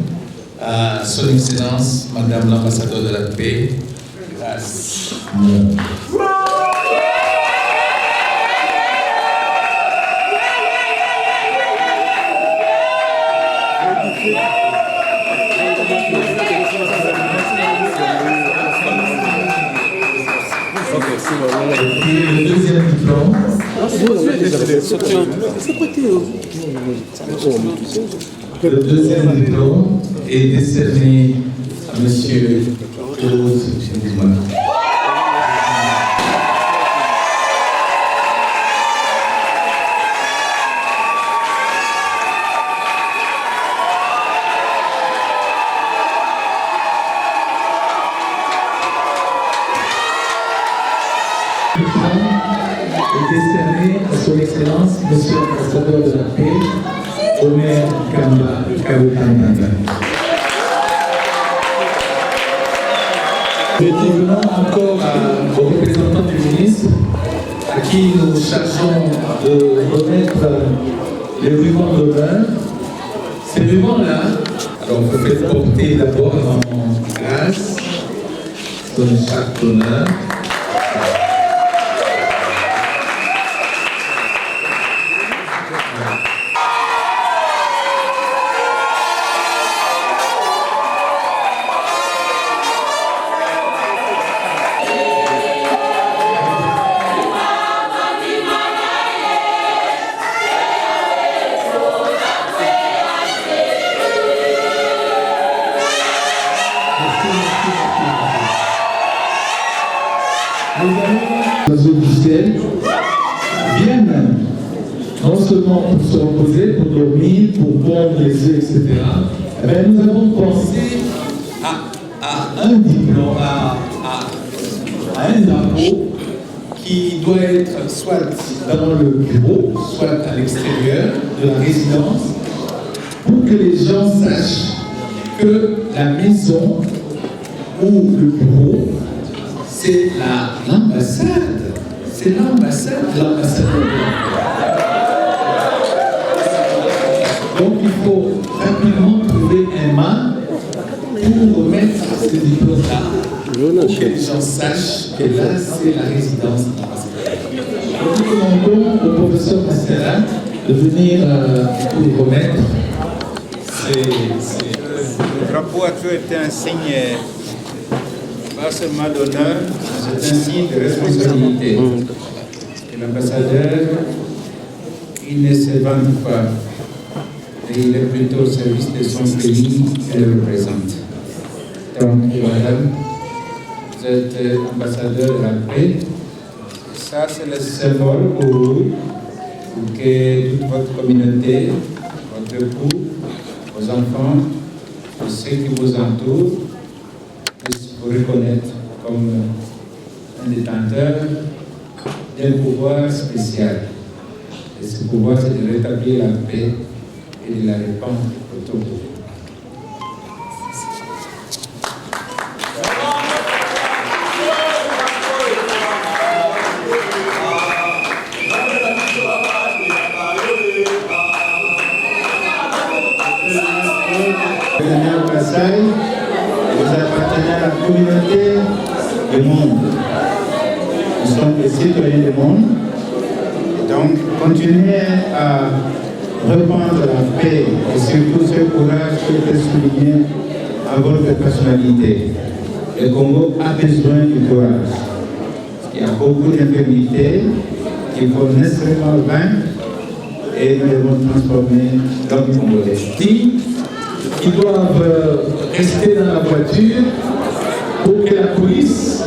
à Son Excellence, Madame l'ambassadeur de la paix. Grâce. Le deuxième diplôme. Le deuxième diplôme est décerné à Monsieur Claude Guzman. Est décerné à Son Excellence, Monsieur l'ambassadeur de la paix, Omer Kamba Kaoutamanda. Nous venons encore aux représentants du ministre, à qui nous chargeons de remettre les rubans d'honneur. Ces rubans-là, alors vous faites porter d'abord en grâce, son chaque honneur. Les oiseaux du ciel viennent non seulement pour se reposer, pour dormir, pour pondre les œufs, etc. Eh bien, nous avons pensé à un diplôme, à un drapeau qui doit être soit dans le bureau, soit à l'extérieur de la résidence, pour que les gens sachent que la maison ou le bureau, c'est l'ambassade. C'est l'ambassade, l'ambassadeur de la paix. Donc il faut rapidement trouver un mât pour remettre ce diplôme-là, pour que les gens sachent que là, c'est la résidence de l'ambassadeur. Nous demandons au professeur Mastella de venir pour remettre Le drapeau a toujours été un signe, pas seulement d'honneur, c'est un signe de responsabilité. Et l'ambassadeur, il ne se vante pas. Et il est plutôt au service de son pays qu'il représente. Donc, madame, vous êtes ambassadeur de la paix. Ça, c'est le symbole pour vous, pour que toute votre communauté, votre époux, vos enfants, tous ceux qui vous entourent, puissent vous reconnaître comme un détenteur d'un pouvoir spécial. Et ce pouvoir, c'est de rétablir la paix et de la répandre autour de vous. Vous appartenez à la communauté du monde. Nous sommes des citoyens du monde. Donc, continuez à répandre la paix et surtout ce courage qui est souligné à votre personnalité. Le Congo a besoin du courage. Il y a beaucoup d'infirmités qu'il faut nécessairement vaincre et nous devons transformer l'homme congolais. Ils doivent rester dans la voiture pour que la police,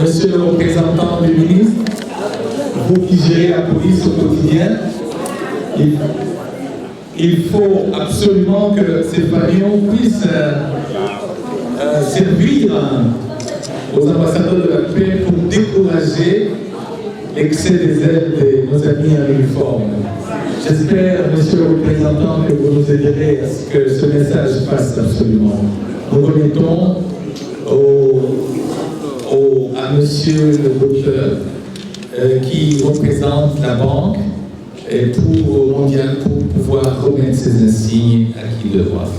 monsieur le représentant du ministre, vous qui gérez la police au quotidien, il faut absolument que ces pavillons puissent servir aux ambassadeurs de la paix pour décourager l'excès des ailes de nos amis en uniforme. J'espère, monsieur le représentant, que vous nous aiderez à ce que ce message passe absolument. Nous remettons à monsieur le docteur qui représente la banque et pour mondial pour pouvoir remettre ces insignes à qui le doit.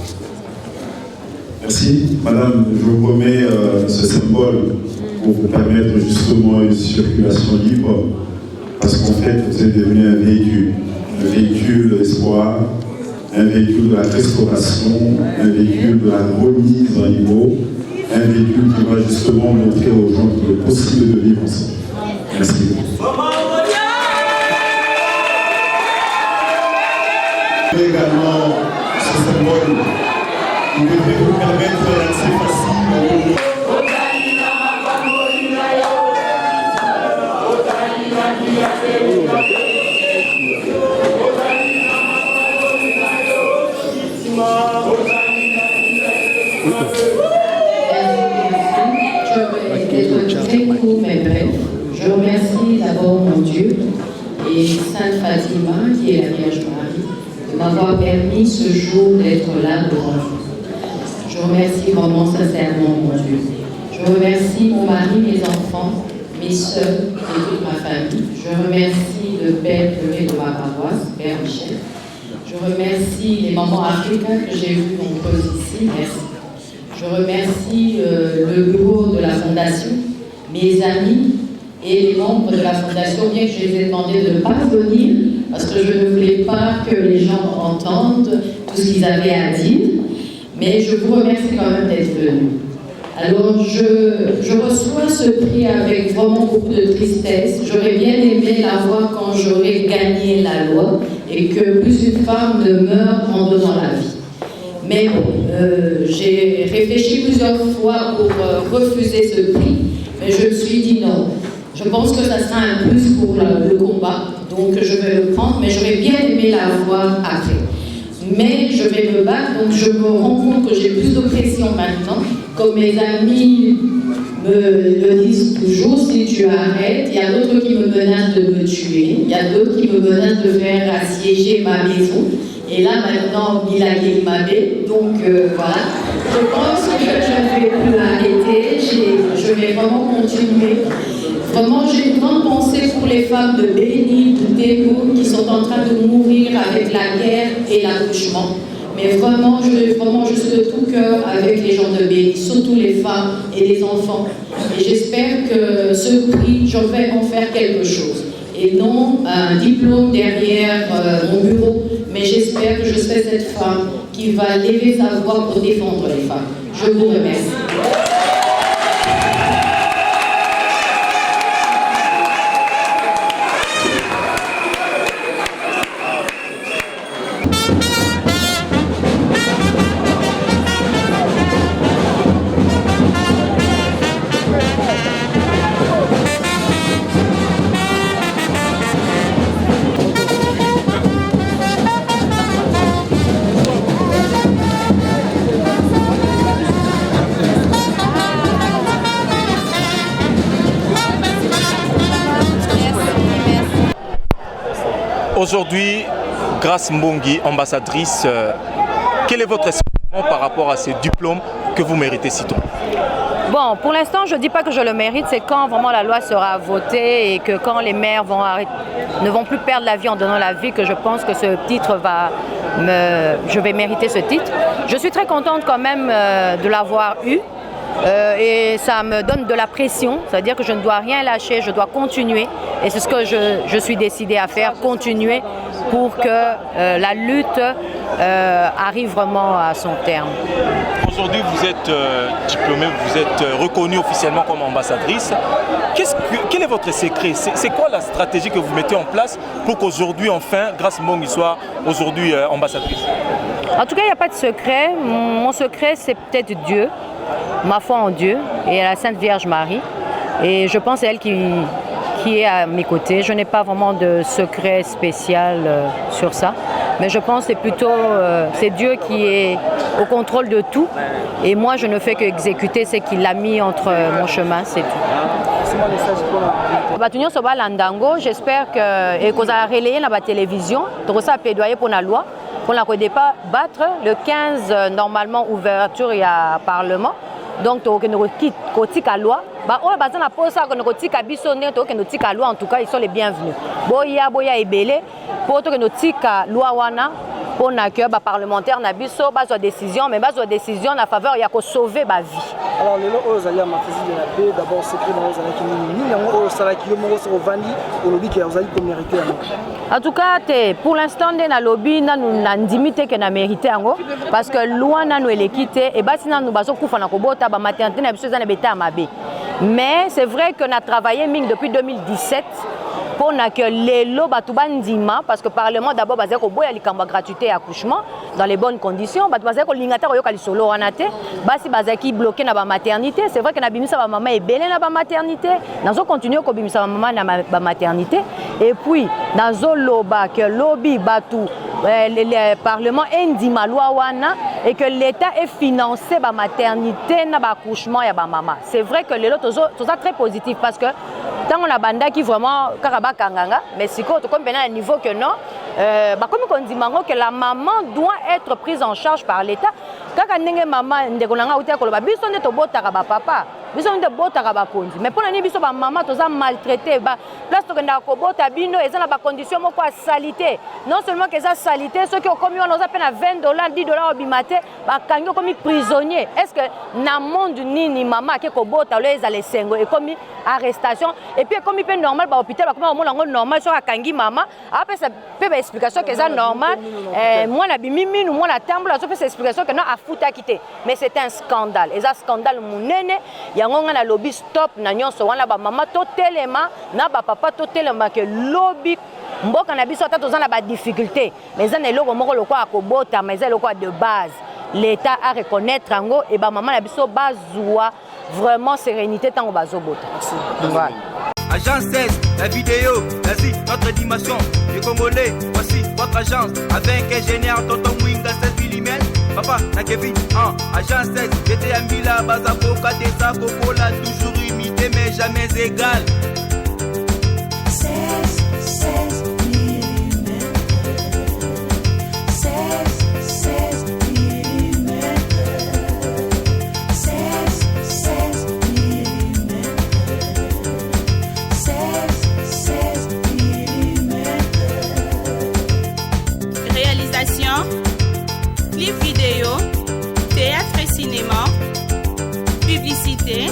Merci. Madame, je vous remets ce symbole pour vous permettre justement une circulation libre, parce qu'en fait, vous êtes devenu un véhicule d'espoir, un véhicule de la restauration, un véhicule de la remise en niveau, un véhicule qui va justement montrer aux gens qu'il est possible de vivre ensemble. Merci. Également, ce symbole, il devrait vous permettre l'accès facile Je remercie d'abord mon Dieu et Sainte Fatima, qui est la Vierge Marie, de m'avoir permis ce jour d'être là devant vous. Je remercie vraiment sincèrement mon Dieu. Je remercie mon mari, mes enfants, mes soeurs et toute ma famille. Je remercie le Père curé de ma paroisse, Père Michel. Je remercie les mamans africains que j'ai vus nombreuses ici. Merci. Je remercie le bureau de la Fondation, mes amis et les membres de la Fondation, bien que je les ai demandé de ne pas venir, parce que je ne voulais pas que les gens entendent tout ce qu'ils avaient à dire, mais je vous remercie quand même d'être venus. Alors, je reçois ce prix avec vraiment beaucoup de tristesse. J'aurais bien aimé l'avoir quand j'aurais gagné la loi et que plus une femme ne meure en donnant la vie. Mais bon, j'ai réfléchi plusieurs fois pour refuser ce prix, mais je me suis dit non. Je pense que ça sera un plus pour le combat, donc je vais le prendre, mais j'aurais bien aimé l'avoir après. Mais je vais me battre, donc je me rends compte que j'ai plus de pression maintenant. Comme mes amis me disent toujours, si tu arrêtes, il y a d'autres qui me menacent de me tuer, il y a d'autres qui me menacent de faire assiéger ma maison. Et là maintenant, il a gagné ma baie, donc voilà. Je pense que je ne vais plus arrêter, je vais vraiment continuer. Vraiment, j'ai une grande pensée pour les femmes de Béni, de Tégo, qui sont en train de mourir avec la guerre et l'accouchement. Mais vraiment, je suis de tout cœur avec les gens de Béni, surtout les femmes et les enfants. Et j'espère que ce prix, je vais en faire quelque chose. Et non un diplôme derrière mon bureau, mais j'espère que je serai cette femme qui va lever sa voix pour défendre les femmes. Je vous remercie. Aujourd'hui, Grace Mbongi, ambassadrice, quel est votre sentiment par rapport à ces diplômes que vous méritez si tôt? Bon, pour l'instant, je ne dis pas que je le mérite, c'est quand vraiment la loi sera votée et que quand les maires ne vont plus perdre la vie en donnant la vie que je pense que ce titre je vais mériter ce titre. Je suis très contente quand même de l'avoir eu. Et ça me donne de la pression, c'est-à-dire que je ne dois rien lâcher, je dois continuer et c'est ce que je suis décidée à faire, continuer pour que la lutte arrive vraiment à son terme. Aujourd'hui vous êtes diplômée, vous êtes reconnue officiellement comme ambassadrice. Quel est votre secret? C'est quoi la stratégie que vous mettez en place pour qu'aujourd'hui enfin Grace Mbongi soit aujourd'hui ambassadrice? En tout cas il n'y a pas de secret, mon secret c'est peut-être Dieu. Ma foi en Dieu et à la Sainte Vierge Marie. Et je pense que c'est elle qui est à mes côtés. Je n'ai pas vraiment de secret spécial sur ça. Mais je pense que c'est plutôt c'est Dieu qui est au contrôle de tout. Et moi, je ne fais qu'exécuter ce qu'il a mis entre mon chemin, c'est tout. J'espère que vous allez relayer dans la télévision. Donc ça a plaidoyer pour la loi. Pour la battre le 15 normalement ouverture il y a parlement donc on quitte la loi en tout cas ils sont les bienvenus boya ebele pour que loi wana pour que les parlementaires na biso bazwa décision mais bazwa décision en faveur ya ko sauver ba vie. Alors les lois aux alliés président de la paix d'abord c'est que dans les qui yango au salaki mo so vandi au lobby qui azali ko mériter. En tout cas pour l'instant na lobby na ndimité que na mériter yango parce que loi na no elekité et basi na nous bazo kufa na kobota ba maternité na biso za na beta mabe. Mais c'est vrai que na travaillé ming depuis 2017 pour que les lots batubandima parce que parlement d'abord basé ko boya likamba gratuité accouchement dans les bonnes conditions basé ko lingata ko yoka lisolo wanate basi bazaki bloqué na ba maternité c'est vrai que na bimisa ba maman est belé na ba maternité nazo continuer ko bimisa ba maman na ba maternité et puis nazo loba que lobby batu le parlement indima loi wana et que l'état est financé ba maternité na ba accouchement ya ba maman c'est vrai que les lots tout ça très positif parce que tant on a banda qui vraiment kanganga mais si comme à un niveau que non comme on dit que la maman doit être prise en charge par l'état quand maman ndekolanga uta koloba biso nde to botaka ba papa biso nde botaka ba konzi mais pour la biso ba maman toza maltraité ba place to kenda ko bota bino eza na ba condition moko à salité non seulement que ça salité ceux qui ont commis on a peine à $20 $10 au bimate ba kango comme prisonnier est-ce que na monde nini maman ke ko bota les les sengo et comme arrestation et puis comme il peut normal ba hôpital ba comme on normal sur akangi maman après ça peut explication que ça normal moi na bimimi nous moi na tambola ça fait explication que non a futa quitter mais c'est un scandale et ça scandale munene yango nga na lobby stop na nyonso wana ba maman to telema na ba papa to telema que lobby mboka na biso ata tozana ba difficulté mais ça na eloko moko lokwa akobota mais ça lokwa de base l'état à reconnaître yango et ba maman na biso bazwa vraiment sérénité tant bazobota. Voilà. Agence 16, la vidéo, vas-y, notre dimension, les Congolais, voici votre agence, avec ingénieur Tonton Mwinga 16 mm, papa, na Kevin, agence 16, j'étais à Mila, Bazako, Kadesa, Kokola, toujours imité, mais jamais égal. 16 mm, 16 mm, 16 mm. Réalisation, clip vidéo, théâtre et cinéma, publicité,